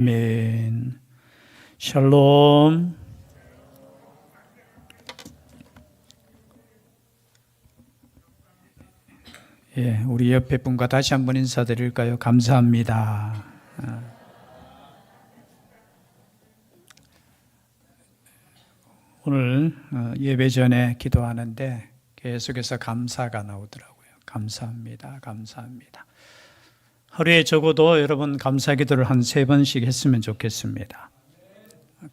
아멘. 샬롬. 우리 옆에 분과 다시 한번 인사드릴까요? 감사합니다. 오늘 예배 전에 기도하는데 계속해서 감사가 나오더라고요. 감사합니다. 감사합니다. 하루에 적어도 여러분 감사 기도를 한 3번씩 했으면 좋겠습니다.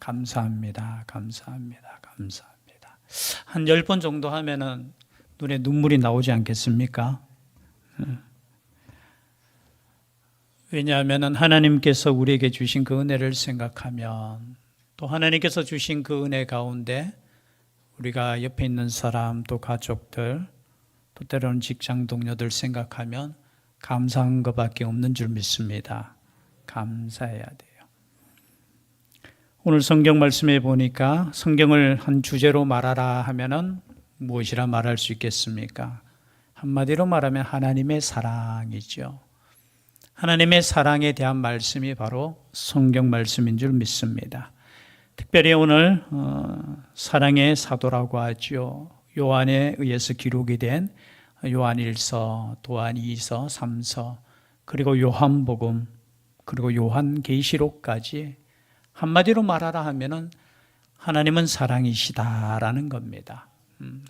감사합니다. 감사합니다. 감사합니다. 한 10번 정도 하면은 눈에 눈물이 나오지 않겠습니까? 왜냐하면 하나님께서 우리에게 주신 그 은혜를 생각하면, 또 하나님께서 주신 그 은혜 가운데 우리가 옆에 있는 사람, 또 가족들, 또 때로는 직장 동료들 생각하면 감사한 것밖에 없는 줄 믿습니다. 감사해야 돼요. 오늘 성경 말씀에 보니까 성경을 한 주제로 말하라 하면은 무엇이라 말할 수 있겠습니까? 한마디로 말하면 하나님의 사랑이죠. 하나님의 사랑에 대한 말씀이 바로 성경 말씀인 줄 믿습니다. 특별히 오늘 사랑의 사도라고 하죠. 요한에 의해서 기록이 된 요한 1서, 요한 2서, 3서, 그리고 요한복음, 그리고 요한계시록까지 한마디로 말하라 하면은 하나님은 사랑이시다라는 겁니다.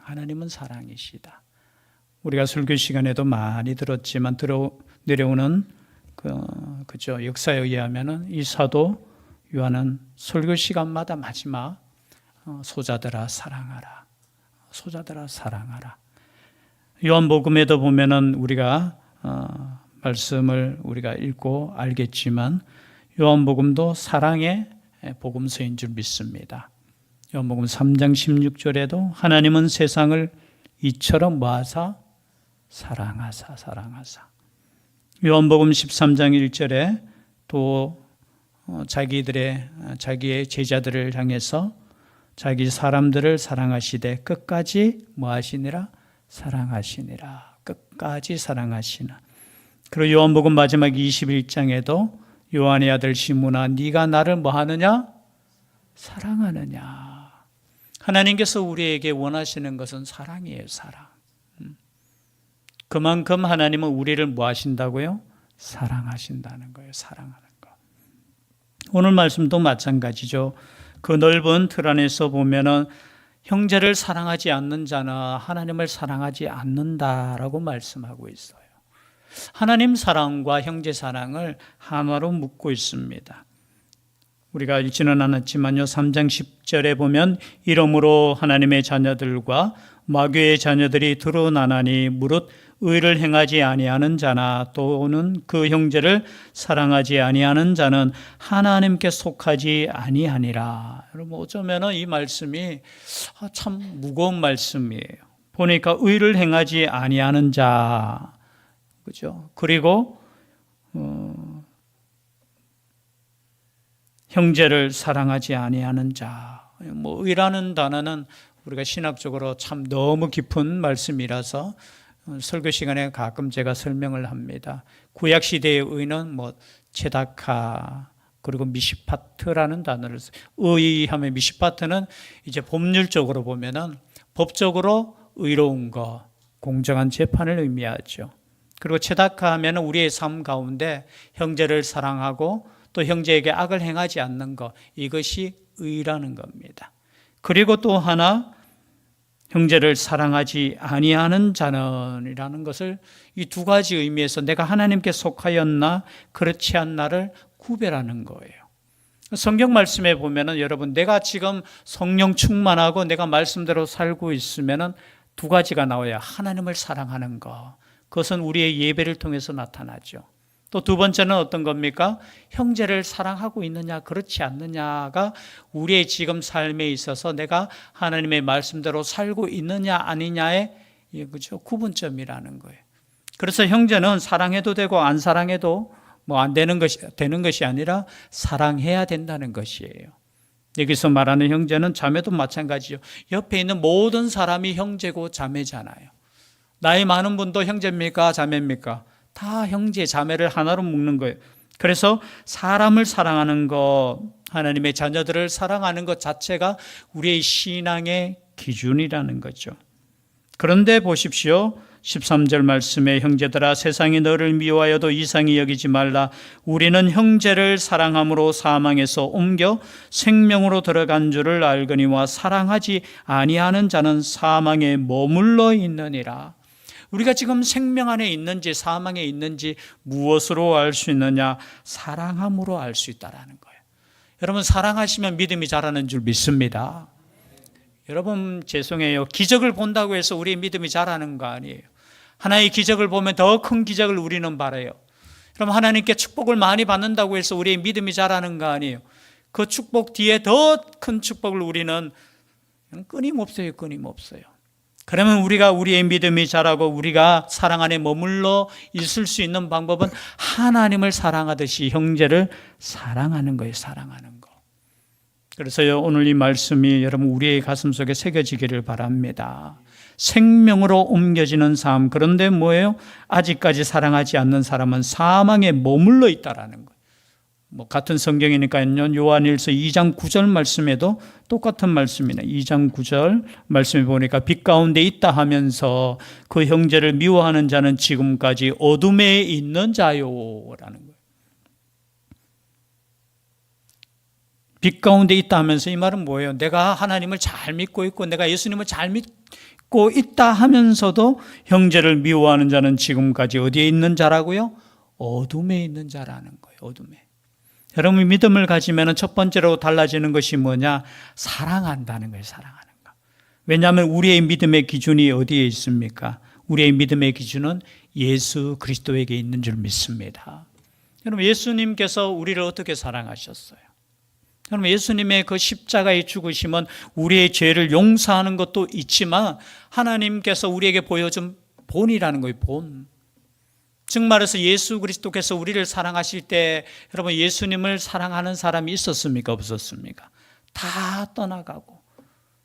하나님은 사랑이시다. 우리가 설교 시간에도 많이 들었지만 내려오는 그죠, 역사에 의하면은 이 사도 요한은 설교 시간마다 마지막 소자들아 사랑하라, 소자들아 사랑하라. 요한복음에도 보면은 우리가 말씀을 우리가 읽고 알겠지만 요한복음도 사랑의 복음서인 줄 믿습니다. 요한복음 3장 16절에도 하나님은 세상을 이처럼 모아사 사랑하사. 요한복음 13장 1절에 또 자기의 제자들을 향해서 자기 사람들을 사랑하시되 끝까지 뭐하시니라? 사랑하시니라. 끝까지 사랑하시나. 그리고 요한복음 마지막 21장에도 요한의 아들 시몬아 네가 나를 뭐하느냐? 사랑하느냐. 하나님께서 우리에게 원하시는 것은 사랑이에요. 사랑. 그만큼 하나님은 우리를 뭐하신다고요? 사랑하신다는 거예요. 사랑하는 거. 오늘 말씀도 마찬가지죠. 그 넓은 틀 안에서 보면은 형제를 사랑하지 않는 자는 하나님을 사랑하지 않는다라고 말씀하고 있어요. 하나님 사랑과 형제 사랑을 하나로 묶고 있습니다. 우리가 읽지는 않았지만요, 3장 10절에 보면 이러므로 하나님의 자녀들과 마귀의 자녀들이 드러나나니 무릇 의를 행하지 아니하는 자나 또는 그 형제를 사랑하지 아니하는 자는 하나님께 속하지 아니하니라. 여러분 어쩌면 이 말씀이 참 무거운 말씀이에요. 보니까 의를 행하지 아니하는 자, 그죠? 그리고 형제를 사랑하지 아니하는 자. 의라는 단어는 우리가 신학적으로 참 너무 깊은 말씀이라서 설교 시간에 가끔 제가 설명을 합니다. 구약 시대의 의는 체다카 그리고 미시파트라는 단어를 써요. 의하면 미시파트는 이제 법률적으로 보면은 법적으로 의로운 거, 공정한 재판을 의미하죠. 그리고 체다카 하면은 우리의 삶 가운데 형제를 사랑하고 또 형제에게 악을 행하지 않는 것, 이것이 의라는 겁니다. 그리고 또 하나 형제를 사랑하지 아니하는 자는이라는 것을 이 두 가지 의미에서 내가 하나님께 속하였나 그렇지 않나를 구별하는 거예요. 성경 말씀에 보면은 여러분 내가 지금 성령 충만하고 내가 말씀대로 살고 있으면은 두 가지가 나와요. 하나님을 사랑하는 것, 그것은 우리의 예배를 통해서 나타나죠. 또 두 번째는 어떤 겁니까? 형제를 사랑하고 있느냐 그렇지 않느냐가 우리의 지금 삶에 있어서 내가 하나님의 말씀대로 살고 있느냐 아니냐의 그죠? 구분점이라는 거예요. 그래서 형제는 사랑해도 되고 안 사랑해도 안 되는 것이 아니라 사랑해야 된다는 것이에요. 여기서 말하는 형제는 자매도 마찬가지죠. 옆에 있는 모든 사람이 형제고 자매잖아요. 나이 많은 분도 형제입니까? 자매입니까? 다 형제, 자매를 하나로 묶는 거예요. 그래서 사람을 사랑하는 것, 하나님의 자녀들을 사랑하는 것 자체가 우리의 신앙의 기준이라는 거죠. 그런데 보십시오. 13절 말씀에 형제들아 세상이 너를 미워하여도 이상히 여기지 말라. 우리는 형제를 사랑함으로 사망에서 옮겨 생명으로 들어간 줄을 알거니와 사랑하지 아니하는 자는 사망에 머물러 있느니라. 우리가 지금 생명 안에 있는지 사망에 있는지 무엇으로 알 수 있느냐? 사랑함으로 알 수 있다라는 거예요. 여러분, 사랑하시면 믿음이 자라는 줄 믿습니다. 여러분, 죄송해요. 기적을 본다고 해서 우리의 믿음이 자라는 거 아니에요. 하나의 기적을 보면 더 큰 기적을 우리는 바라요. 그럼 하나님께 축복을 많이 받는다고 해서 우리의 믿음이 자라는 거 아니에요. 그 축복 뒤에 더 큰 축복을 우리는 끊임없어요. 그러면 우리가 우리의 믿음이 자라고 우리가 사랑 안에 머물러 있을 수 있는 방법은 하나님을 사랑하듯이 형제를 사랑하는 거예요. 사랑하는 거. 그래서요, 오늘 이 말씀이 여러분 우리의 가슴 속에 새겨지기를 바랍니다. 생명으로 옮겨지는 삶. 그런데 뭐예요? 아직까지 사랑하지 않는 사람은 사망에 머물러 있다라는 거예요. 같은 성경이니까요. 요한일서 2장 9절 말씀에도 똑같은 말씀이네. 2장 9절 말씀에 보니까 빛 가운데 있다 하면서 그 형제를 미워하는 자는 지금까지 어둠에 있는 자요라는 거예요. 빛 가운데 있다 하면서 이 말은 뭐예요? 내가 하나님을 잘 믿고 있고 내가 예수님을 잘 믿고 있다 하면서도 형제를 미워하는 자는 지금까지 어디에 있는 자라고요? 어둠에 있는 자라는 거예요. 어둠에. 여러분, 믿음을 가지면 첫 번째로 달라지는 것이 뭐냐? 사랑한다는 거예요. 사랑하는 거. 왜냐하면 우리의 믿음의 기준이 어디에 있습니까? 우리의 믿음의 기준은 예수 그리스도에게 있는 줄 믿습니다. 여러분, 예수님께서 우리를 어떻게 사랑하셨어요? 여러분, 예수님의 그 십자가의 죽으심은 우리의 죄를 용서하는 것도 있지만 하나님께서 우리에게 보여준 본이라는 거예요. 본. 즉 말해서 예수 그리스도께서 우리를 사랑하실 때 여러분, 예수님을 사랑하는 사람이 있었습니까? 없었습니까? 다 떠나가고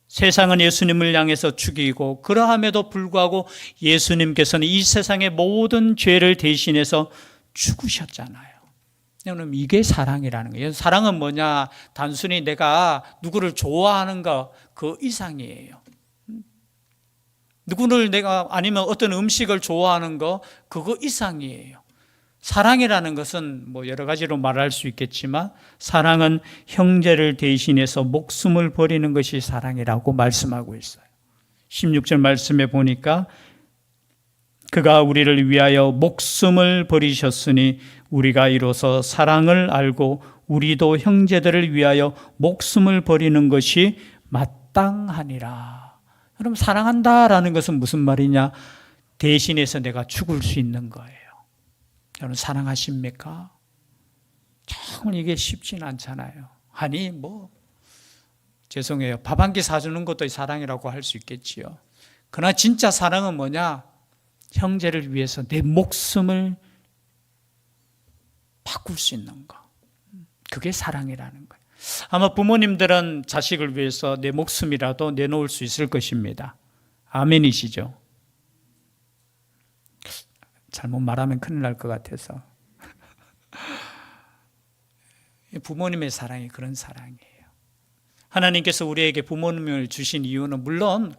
세상은 예수님을 향해서 죽이고, 그러함에도 불구하고 예수님께서는 이 세상의 모든 죄를 대신해서 죽으셨잖아요. 여러분, 이게 사랑이라는 거예요. 사랑은 뭐냐? 단순히 내가 누구를 좋아하는 것 그 이상이에요. 누구를 내가 아니면 어떤 음식을 좋아하는 거 그거 이상이에요. 사랑이라는 것은 여러 가지로 말할 수 있겠지만 사랑은 형제를 대신해서 목숨을 버리는 것이 사랑이라고 말씀하고 있어요. 16절 말씀에 보니까 그가 우리를 위하여 목숨을 버리셨으니 우리가 이로써 사랑을 알고 우리도 형제들을 위하여 목숨을 버리는 것이 마땅하니라. 그럼 사랑한다라는 것은 무슨 말이냐? 대신해서 내가 죽을 수 있는 거예요. 여러분, 사랑하십니까? 정말 이게 쉽진 않잖아요. 아니 죄송해요. 밥 한 끼 사주는 것도 사랑이라고 할 수 있겠지요. 그러나 진짜 사랑은 뭐냐? 형제를 위해서 내 목숨을 바꿀 수 있는 거. 그게 사랑이라는 거예요. 아마 부모님들은 자식을 위해서 내 목숨이라도 내놓을 수 있을 것입니다. 아멘이시죠? 잘못 말하면 큰일 날 것 같아서. 부모님의 사랑이 그런 사랑이에요. 하나님께서 우리에게 부모님을 주신 이유는 물론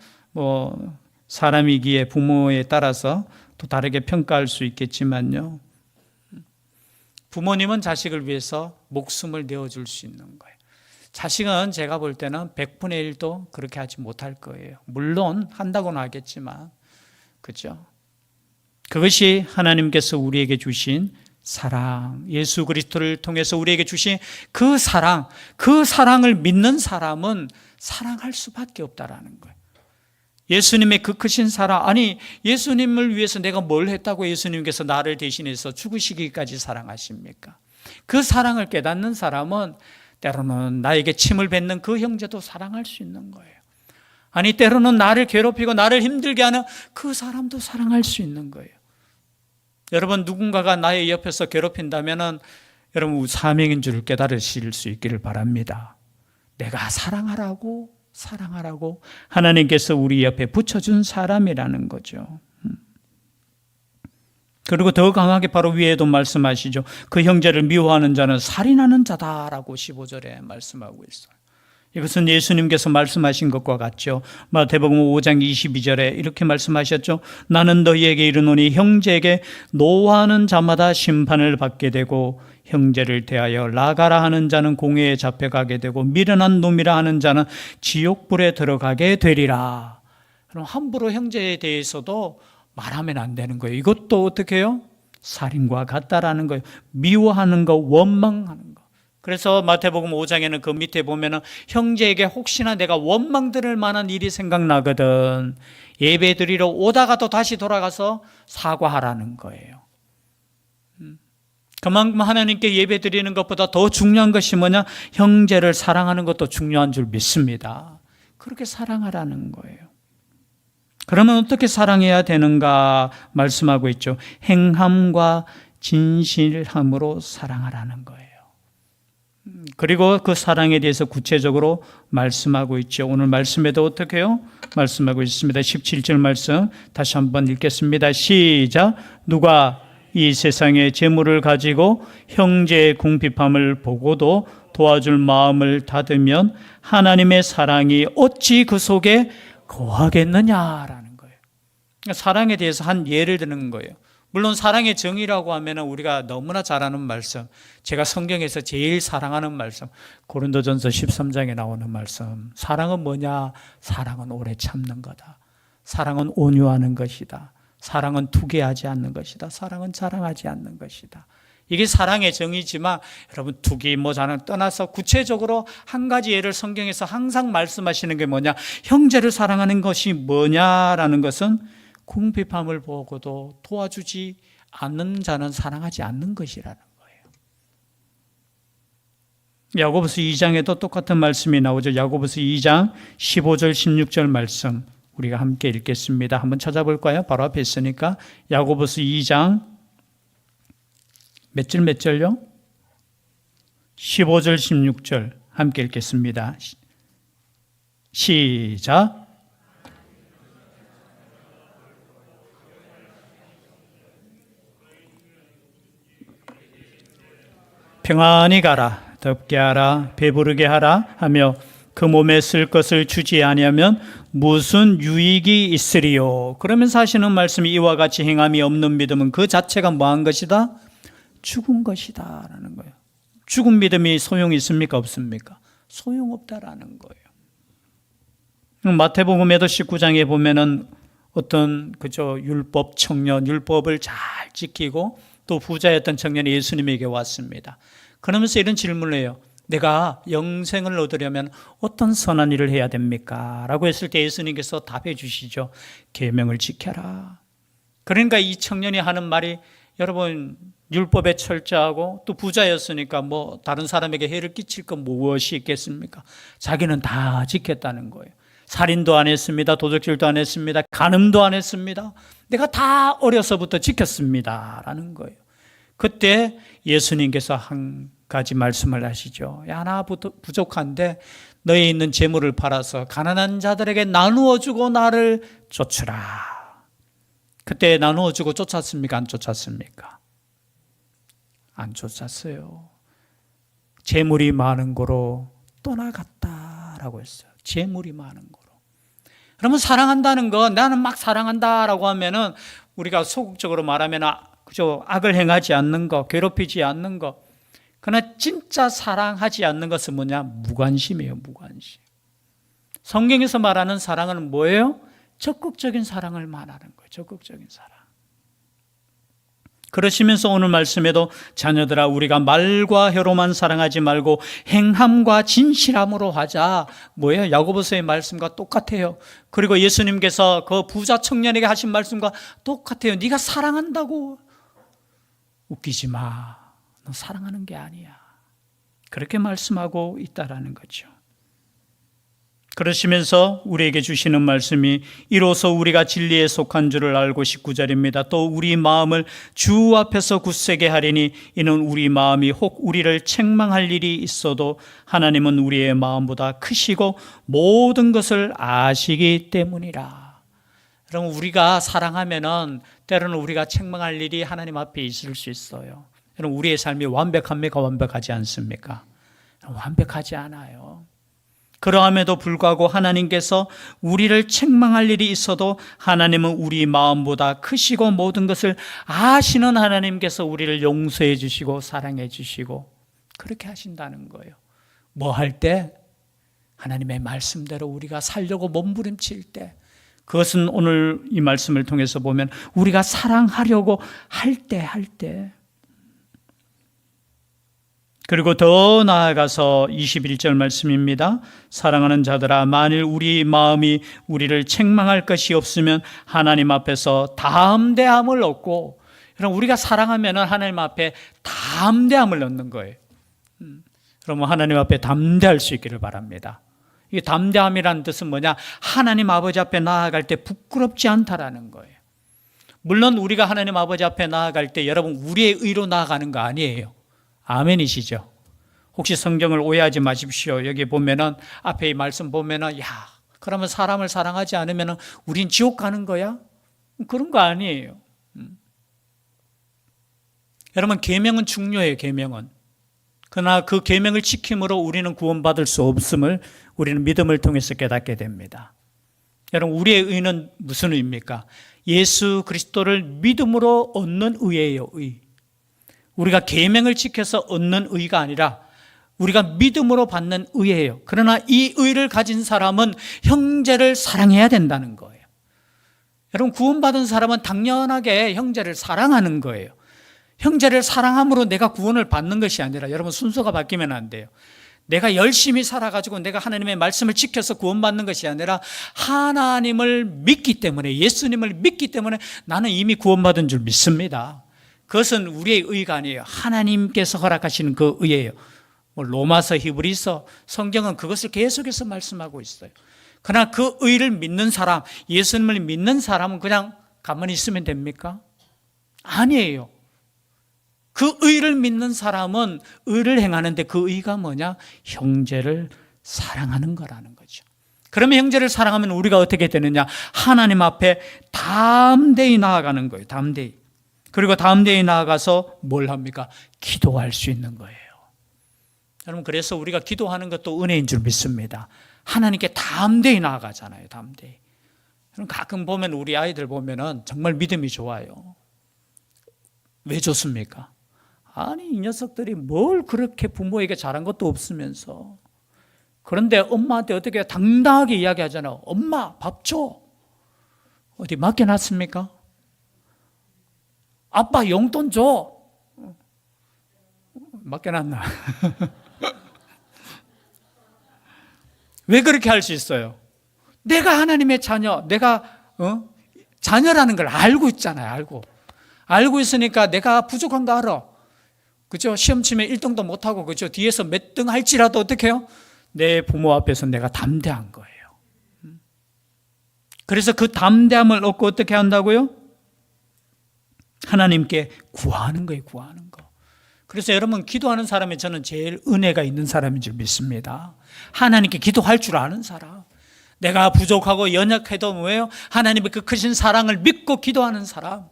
사람이기에 부모에 따라서 또 다르게 평가할 수 있겠지만요. 부모님은 자식을 위해서 목숨을 내어줄 수 있는 거예요. 자식은 제가 볼 때는 100분의 1도 그렇게 하지 못할 거예요. 물론 한다고는 하겠지만, 그렇죠? 그것이 하나님께서 우리에게 주신 사랑, 예수 그리스도를 통해서 우리에게 주신 그 사랑, 그 사랑을 믿는 사람은 사랑할 수밖에 없다라는 거예요. 예수님의 그 크신 사랑, 아니 예수님을 위해서 내가 뭘 했다고 예수님께서 나를 대신해서 죽으시기까지 사랑하십니까? 그 사랑을 깨닫는 사람은 때로는 나에게 침을 뱉는 그 형제도 사랑할 수 있는 거예요. 아니 때로는 나를 괴롭히고 나를 힘들게 하는 그 사람도 사랑할 수 있는 거예요. 여러분, 누군가가 나의 옆에서 괴롭힌다면 여러분 사명인 줄을 깨달으실 수 있기를 바랍니다. 내가 사랑하라고 하나님께서 우리 옆에 붙여준 사람이라는 거죠. 그리고 더 강하게 바로 위에도 말씀하시죠. 그 형제를 미워하는 자는 살인하는 자다라고 15절에 말씀하고 있어요. 이것은 예수님께서 말씀하신 것과 같죠. 마태복음 5장 22절에 이렇게 말씀하셨죠. 나는 너희에게 이르노니 형제에게 노하는 자마다 심판을 받게 되고 형제를 대하여 나가라 하는 자는 공회에 잡혀가게 되고 미련한 놈이라 하는 자는 지옥불에 들어가게 되리라. 그럼 함부로 형제에 대해서도 말하면 안 되는 거예요. 이것도 어떻게 해요? 살인과 같다라는 거예요. 미워하는 거, 원망하는 거. 그래서 마태복음 5장에는 그 밑에 보면은 형제에게 혹시나 내가 원망 들을 만한 일이 생각나거든 예배 드리러 오다가도 다시 돌아가서 사과하라는 거예요. 그만큼 하나님께 예배 드리는 것보다 더 중요한 것이 뭐냐? 형제를 사랑하는 것도 중요한 줄 믿습니다. 그렇게 사랑하라는 거예요. 그러면 어떻게 사랑해야 되는가 말씀하고 있죠. 행함과 진실함으로 사랑하라는 거예요. 그리고 그 사랑에 대해서 구체적으로 말씀하고 있죠. 오늘 말씀에도 어떻게 해요? 말씀하고 있습니다. 17절 말씀 다시 한번 읽겠습니다. 시작. 누가 이 세상의 재물을 가지고 형제의 궁핍함을 보고도 도와줄 마음을 닫으면 하나님의 사랑이 어찌 그 속에 거하겠느냐라는 거예요. 사랑에 대해서 한 예를 드는 거예요. 물론 사랑의 정의라고 하면 우리가 너무나 잘 아는 말씀, 제가 성경에서 제일 사랑하는 말씀, 고린도전서 13장에 나오는 말씀. 사랑은 뭐냐? 사랑은 오래 참는 거다. 사랑은 온유하는 것이다. 사랑은 투기하지 않는 것이다. 사랑은 자랑하지 않는 것이다. 이게 사랑의 정의지만 여러분 투기 자랑 떠나서 구체적으로 한 가지 예를 성경에서 항상 말씀하시는 게 뭐냐? 형제를 사랑하는 것이 뭐냐라는 것은 궁핍함을 보고도 도와주지 않는 자는 사랑하지 않는 것이라는 거예요. 야고보서 2장에도 똑같은 말씀이 나오죠. 야고보서 2장 15절 16절 말씀 우리가 함께 읽겠습니다. 한번 찾아볼까요? 바로 앞에 있으니까. 야고보서 2장 몇 절요? 15절 16절 함께 읽겠습니다. 시작. 평안히 가라, 덥게 하라, 배부르게 하라 하며 그 몸에 쓸 것을 주지 아니하면 무슨 유익이 있으리요. 그러면서 하시는 말씀이 이와 같이 행함이 없는 믿음은 그 자체가 뭐한 것이다? 죽은 것이다 라는 거예요. 죽은 믿음이 소용이 있습니까? 없습니까? 소용없다라는 거예요. 마태복음에도 19장에 보면은 어떤 율법 청년, 율법을 잘 지키고 또 부자였던 청년이 예수님에게 왔습니다. 그러면서 이런 질문을 해요. 내가 영생을 얻으려면 어떤 선한 일을 해야 됩니까? 라고 했을 때 예수님께서 답해 주시죠. 계명을 지켜라. 그러니까 이 청년이 하는 말이 여러분 율법에 철저하고 또 부자였으니까 다른 사람에게 해를 끼칠 건 무엇이 있겠습니까? 자기는 다 지켰다는 거예요. 살인도 안 했습니다. 도적질도 안 했습니다. 간음도 안 했습니다. 내가 다 어려서부터 지켰습니다. 라는 거예요. 그때 예수님께서 한 가지 말씀을 하시죠. 하나 부족한데 너에 있는 재물을 팔아서 가난한 자들에게 나누어 주고 나를 쫓으라. 그때 나누어 주고 쫓았습니까? 안 쫓았습니까? 안 쫓았어요. 재물이 많은 거로 떠나갔다라고 했어요. 재물이 많은 거로. 그러면 사랑한다는 거, 나는 막 사랑한다라고 하면은 우리가 소극적으로 말하면 악을 행하지 않는 거, 괴롭히지 않는 거. 그러나 진짜 사랑하지 않는 것은 뭐냐? 무관심이에요, 무관심. 성경에서 말하는 사랑은 뭐예요? 적극적인 사랑을 말하는 거예요, 적극적인 사랑. 그러시면서 오늘 말씀에도 자녀들아 우리가 말과 혀로만 사랑하지 말고 행함과 진실함으로 하자. 뭐예요? 야고보서의 말씀과 똑같아요. 그리고 예수님께서 그 부자 청년에게 하신 말씀과 똑같아요. 네가 사랑한다고 웃기지 마. 너 사랑하는 게 아니야. 그렇게 말씀하고 있다라는 거죠. 그러시면서 우리에게 주시는 말씀이 이로써 우리가 진리에 속한 줄을 알고 19절입니다. 또 우리 마음을 주 앞에서 굳세게 하리니 이는 우리 마음이 혹 우리를 책망할 일이 있어도 하나님은 우리의 마음보다 크시고 모든 것을 아시기 때문이라. 여러분, 우리가 사랑하면은 때로는 우리가 책망할 일이 하나님 앞에 있을 수 있어요. 여러분, 우리의 삶이 완벽합니까? 완벽하지 않습니까? 완벽하지 않아요. 그러함에도 불구하고 하나님께서 우리를 책망할 일이 있어도 하나님은 우리 마음보다 크시고 모든 것을 아시는 하나님께서 우리를 용서해 주시고 사랑해 주시고 그렇게 하신다는 거예요. 뭐 할 때? 하나님의 말씀대로 우리가 살려고 몸부림칠 때, 그것은 오늘 이 말씀을 통해서 보면 우리가 사랑하려고 할 때. 그리고 더 나아가서 21절 말씀입니다. 사랑하는 자들아, 만일 우리 마음이 우리를 책망할 것이 없으면 하나님 앞에서 담대함을 얻고, 여러분, 우리가 사랑하면 하나님 앞에 담대함을 얻는 거예요. 그러면 하나님 앞에 담대할 수 있기를 바랍니다. 이 담대함이라는 뜻은 뭐냐? 하나님 아버지 앞에 나아갈 때 부끄럽지 않다라는 거예요. 물론 우리가 하나님 아버지 앞에 나아갈 때 여러분 우리의 의로 나아가는 거 아니에요. 아멘이시죠? 혹시 성경을 오해하지 마십시오. 여기 보면은 앞에 이 말씀 보면은 그러면 사람을 사랑하지 않으면은 우린 지옥 가는 거야? 그런 거 아니에요. 여러분, 계명은 중요해요. 계명은. 그러나 그 계명을 지킴으로 우리는 구원받을 수 없음을 우리는 믿음을 통해서 깨닫게 됩니다. 여러분, 우리의 의는 무슨 의입니까? 예수 그리스도를 믿음으로 얻는 의예요. 의. 우리가 계명을 지켜서 얻는 의가 아니라 우리가 믿음으로 받는 의예요. 그러나 이 의를 가진 사람은 형제를 사랑해야 된다는 거예요. 여러분, 구원받은 사람은 당연하게 형제를 사랑하는 거예요. 형제를 사랑함으로 내가 구원을 받는 것이 아니라, 여러분, 순서가 바뀌면 안 돼요. 내가 열심히 살아가지고 내가 하나님의 말씀을 지켜서 구원받는 것이 아니라 하나님을 믿기 때문에, 예수님을 믿기 때문에 나는 이미 구원받은 줄 믿습니다. 그것은 우리의 의가 아니에요. 하나님께서 허락하시는 그 의예요. 로마서, 히브리서, 성경은 그것을 계속해서 말씀하고 있어요. 그러나 그 의를 믿는 사람, 예수님을 믿는 사람은 그냥 가만히 있으면 됩니까? 아니에요. 그 의를 믿는 사람은 의를 행하는데 그 의가 뭐냐? 형제를 사랑하는 거라는 거죠. 그러면 형제를 사랑하면 우리가 어떻게 되느냐? 하나님 앞에 담대히 나아가는 거예요. 담대히. 그리고 담대히 나아가서 뭘 합니까? 기도할 수 있는 거예요. 여러분, 그래서 우리가 기도하는 것도 은혜인 줄 믿습니다. 하나님께 담대히 나아가잖아요. 담대히. 여러분, 가끔 보면 우리 아이들 보면은 정말 믿음이 좋아요. 왜 좋습니까? 아니, 이 녀석들이 뭘 그렇게 부모에게 잘한 것도 없으면서, 그런데 엄마한테 어떻게 당당하게 이야기하잖아요. 엄마, 밥 줘. 어디 맡겨놨습니까? 아빠, 용돈 줘. 맡겨놨나? 왜 그렇게 할 수 있어요? 내가 하나님의 자녀, 내가 자녀라는 걸 알고 있잖아요. 알고 있으니까 내가 부족한 거 알아. 그죠? 시험 치면 1등도 못하고, 그죠? 뒤에서 몇 등 할지라도 어떻게 해요? 내 부모 앞에서 내가 담대한 거예요. 그래서 그 담대함을 얻고 어떻게 한다고요? 하나님께 구하는 거예요. 구하는 거. 그래서 여러분, 기도하는 사람이 저는 제일 은혜가 있는 사람인 줄 믿습니다. 하나님께 기도할 줄 아는 사람. 내가 부족하고 연약해도 뭐예요? 하나님의 그 크신 사랑을 믿고 기도하는 사람.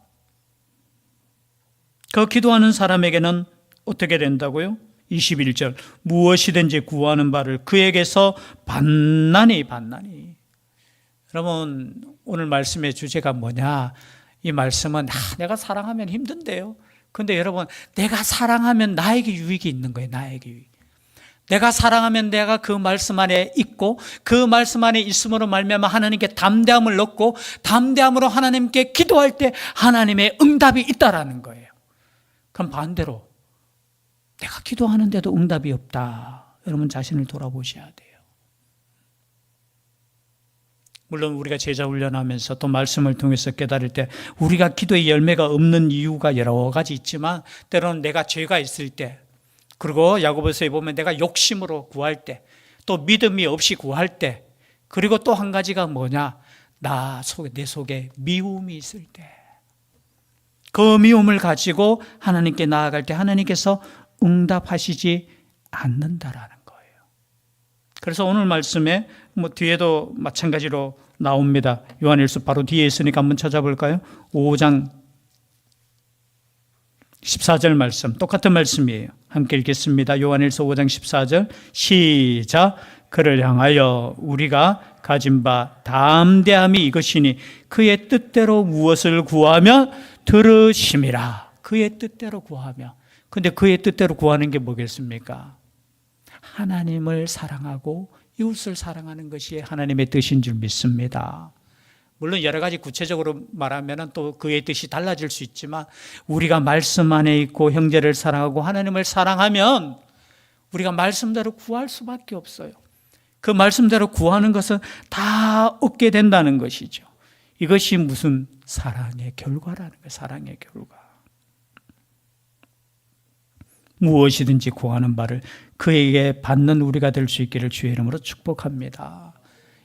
그 기도하는 사람에게는 어떻게 된다고요? 21절, 무엇이든지 구하는 바를 그에게서 받나니. 여러분, 오늘 말씀의 주제가 뭐냐? 이 말씀은 내가 사랑하면 힘든데요. 근데 여러분, 내가 사랑하면 나에게 유익이 있는 거예요. 나에게 유익. 내가 사랑하면 내가 그 말씀 안에 있고, 그 말씀 안에 있음으로 말미암아 하나님께 담대함을 얻고, 담대함으로 하나님께 기도할 때 하나님의 응답이 있다라는 거예요. 그럼 반대로 내가 기도하는데도 응답이 없다. 여러분, 자신을 돌아보셔야 돼요. 물론 우리가 제자 훈련하면서 또 말씀을 통해서 깨달을 때 우리가 기도의 열매가 없는 이유가 여러 가지 있지만, 때로는 내가 죄가 있을 때, 그리고 야고보서에 보면 내가 욕심으로 구할 때, 또 믿음이 없이 구할 때, 그리고 또 한 가지가 뭐냐? 내 속에 미움이 있을 때, 그 미움을 가지고 하나님께 나아갈 때 하나님께서 응답하시지 않는다라는 거예요. 그래서 오늘 말씀에 뭐 뒤에도 마찬가지로 나옵니다. 요한일서 바로 뒤에 있으니까 한번 찾아볼까요? 5장 14절 말씀, 똑같은 말씀이에요. 함께 읽겠습니다. 요한일서 5장 14절 시작. 그를 향하여 우리가 가진 바 담대함이 이것이니 그의 뜻대로 무엇을 구하면 들으심이라. 그의 뜻대로 구하며. 근데 그의 뜻대로 구하는 게 뭐겠습니까? 하나님을 사랑하고 이웃을 사랑하는 것이 하나님의 뜻인 줄 믿습니다. 물론 여러 가지 구체적으로 말하면 또 그의 뜻이 달라질 수 있지만 우리가 말씀 안에 있고 형제를 사랑하고 하나님을 사랑하면 우리가 말씀대로 구할 수밖에 없어요. 그 말씀대로 구하는 것은 다 얻게 된다는 것이죠. 이것이 무슨 사랑의 결과라는 거예요. 사랑의 결과. 무엇이든지 구하는 바를 그에게 받는 우리가 될 수 있기를 주의 이름으로 축복합니다.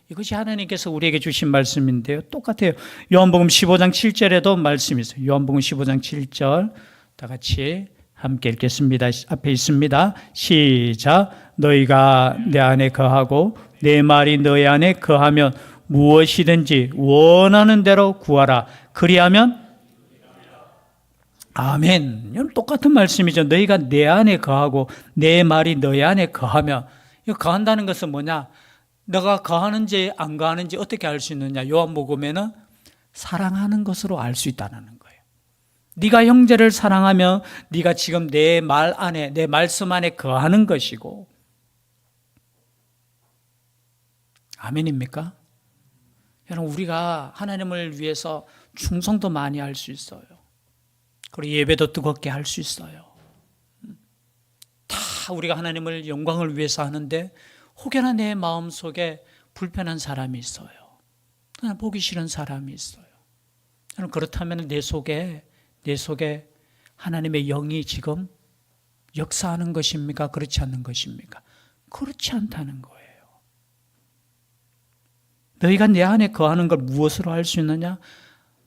이것이 하나님께서 우리에게 주신 말씀인데요. 똑같아요. 요한복음 15장 7절에도 말씀이 있어요. 요한복음 15장 7절 다 같이 함께 읽겠습니다. 앞에 있습니다. 시작. 너희가 내 안에 거하고 내 말이 너희 안에 거하면 무엇이든지 원하는 대로 구하라. 그리하면 아멘. 이건 똑같은 말씀이죠. 너희가 내 안에 거하고 내 말이 너희 안에 거하면, 이거 거한다는 것은 뭐냐? 너가 거하는지 안 거하는지 어떻게 알 수 있느냐? 요한복음에는 사랑하는 것으로 알 수 있다는 거예요. 네가 형제를 사랑하면 네가 지금 내 말 안에, 내 말씀 안에 거하는 것이고. 아멘입니까? 여러분, 우리가 하나님을 위해서 충성도 많이 할 수 있어요. 그리고 예배도 뜨겁게 할 수 있어요. 다 우리가 하나님을 영광을 위해서 하는데 혹여나 내 마음속에 불편한 사람이 있어요. 보기 싫은 사람이 있어요. 그렇다면 내 속에 하나님의 영이 지금 역사하는 것입니까? 그렇지 않는 것입니까? 그렇지 않다는 거예요. 너희가 내 안에 거하는 걸 무엇으로 알 수 있느냐?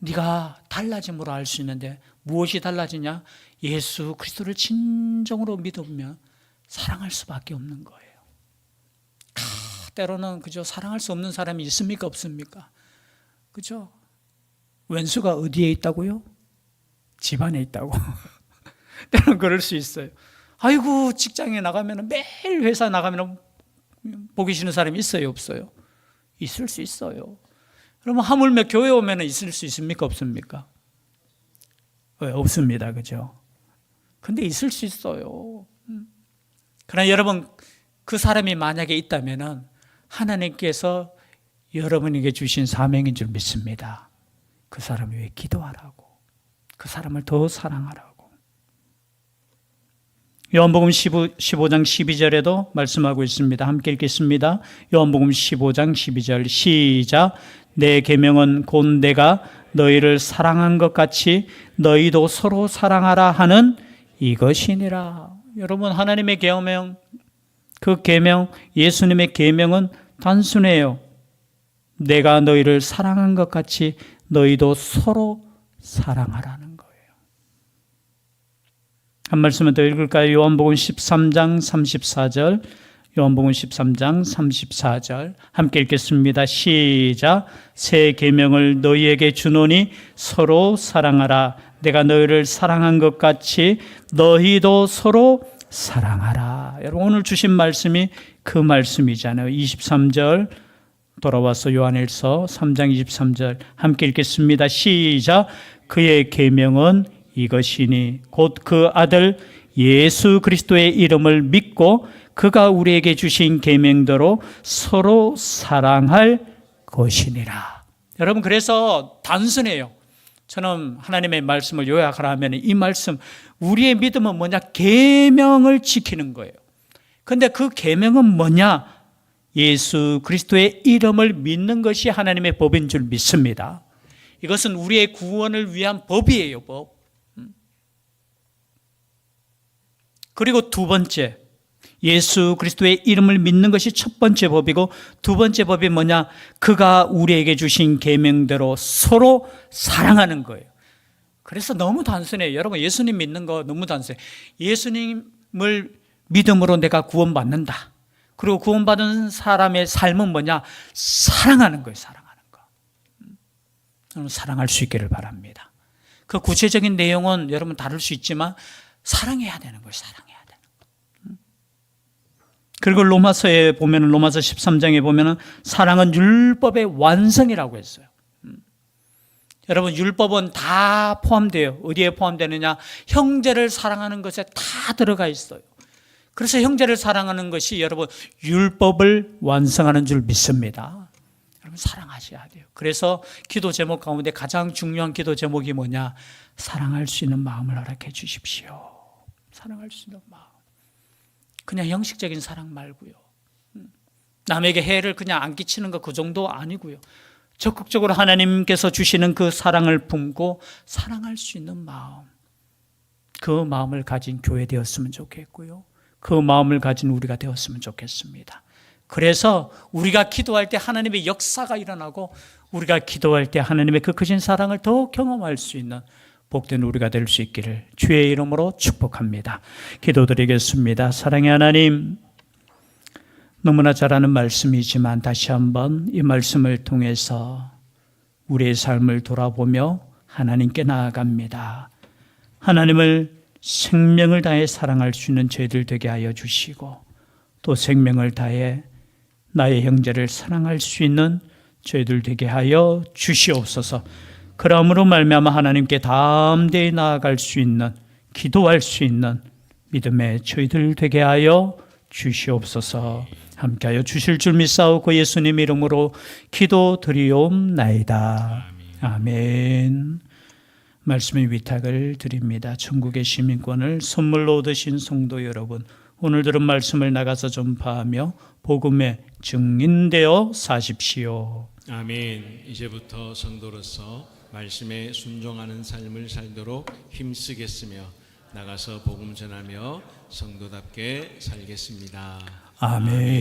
네가 달라짐으로 알 수 있는데 무엇이 달라지냐? 예수 그리스도를 진정으로 믿으면 사랑할 수밖에 없는 거예요. 때로는 그저 사랑할 수 없는 사람이 있습니까? 없습니까? 그죠? 왼수가 어디에 있다고요? 집안에 있다고. 때로는 그럴 수 있어요. 아이고, 직장에 나가면 매일 회사 나가면 보기 싫은 사람이 있어요? 없어요? 있을 수 있어요. 그러면 하물며 교회 오면 있을 수 있습니까? 없습니까? 없습니다. 그죠? 근데 있을 수 있어요. 그러나 여러분, 그 사람이 만약에 있다면 하나님께서 여러분에게 주신 사명인 줄 믿습니다. 그 사람을 위해 기도하라고. 그 사람을 더 사랑하라고. 요한복음 15장 12절에도 말씀하고 있습니다. 함께 읽겠습니다. 요한복음 15장 12절 시작. 내 계명은 곧 내가 너희를 사랑한 것 같이 너희도 서로 사랑하라 하는 이것이니라. 여러분, 하나님의 계명, 그 계명, 예수님의 계명은 단순해요. 내가 너희를 사랑한 것 같이 너희도 서로 사랑하라는 거예요. 한 말씀을 더 읽을까요? 요한복음 13장 34절. 요한복음 13장 34절 함께 읽겠습니다. 시작. 새 계명을 너희에게 주노니 서로 사랑하라. 내가 너희를 사랑한 것 같이 너희도 서로 사랑하라. 여러분, 오늘 주신 말씀이 그 말씀이잖아요. 23절 돌아와서 요한일서 3장 23절 함께 읽겠습니다. 시작. 그의 계명은 이것이니 곧 그 아들 예수 그리스도의 이름을 믿고 그가 우리에게 주신 계명대로 서로 사랑할 것이니라. 여러분, 그래서 단순해요. 저는 하나님의 말씀을 요약하라 하면 이 말씀, 우리의 믿음은 뭐냐? 계명을 지키는 거예요. 그런데 그 계명은 뭐냐? 예수 그리스도의 이름을 믿는 것이 하나님의 법인 줄 믿습니다. 이것은 우리의 구원을 위한 법이에요, 법. 그리고 두 번째, 예수 그리스도의 이름을 믿는 것이 첫 번째 법이고 두 번째 법이 뭐냐? 그가 우리에게 주신 계명대로 서로 사랑하는 거예요. 그래서 너무 단순해요. 여러분, 예수님 믿는 거 너무 단순해요. 예수님을 믿음으로 내가 구원받는다. 그리고 구원받은 사람의 삶은 뭐냐? 사랑하는 거예요. 사랑하는 거. 여러분 사랑할 수 있기를 바랍니다. 그 구체적인 내용은 여러분 다를 수 있지만 사랑해야 되는 거예요. 사랑해야 되는 거. 그리고 로마서에 보면 로마서 13장에 보면 사랑은 율법의 완성이라고 했어요. 여러분 율법은 다 포함돼요. 어디에 포함되느냐? 형제를 사랑하는 것에 다 들어가 있어요. 그래서 형제를 사랑하는 것이 여러분 율법을 완성하는 줄 믿습니다. 여러분 사랑하셔야 돼요. 그래서 기도 제목 가운데 가장 중요한 기도 제목이 뭐냐? 사랑할 수 있는 마음을 허락해 주십시오. 사랑할 수 있는 마음. 그냥 형식적인 사랑 말고요. 남에게 해를 그냥 안 끼치는 거 그 정도 아니고요. 적극적으로 하나님께서 주시는 그 사랑을 품고 사랑할 수 있는 마음, 그 마음을 가진 교회 되었으면 좋겠고요. 그 마음을 가진 우리가 되었으면 좋겠습니다. 그래서 우리가 기도할 때 하나님의 역사가 일어나고 우리가 기도할 때 하나님의 그 크신 사랑을 더 경험할 수 있는 복된 우리가 될 수 있기를 주의 이름으로 축복합니다. 기도드리겠습니다. 사랑의 하나님, 너무나 잘 아는 말씀이지만 다시 한번 이 말씀을 통해서 우리의 삶을 돌아보며 하나님께 나아갑니다. 하나님을 생명을 다해 사랑할 수 있는 저희들 되게 하여 주시고 또 생명을 다해 나의 형제를 사랑할 수 있는 저희들 되게 하여 주시옵소서. 그러므로 말미암아 하나님께 담대히 나아갈 수 있는, 기도할 수 있는 믿음의 저희들 되게 하여 주시옵소서. 함께하여 주실 줄 믿사오고 예수님 이름으로 기도드리옵나이다. 아멘. 말씀의 위탁을 드립니다. 천국의 시민권을 선물로 얻으신 성도 여러분, 오늘 들은 말씀을 나가서 전파하며 복음의 증인되어 사십시오. 아멘. 이제부터 성도로서 말씀에 순종하는 삶을 살도록 힘쓰겠으며 나가서 복음 전하며 성도답게 살겠습니다. 아멘.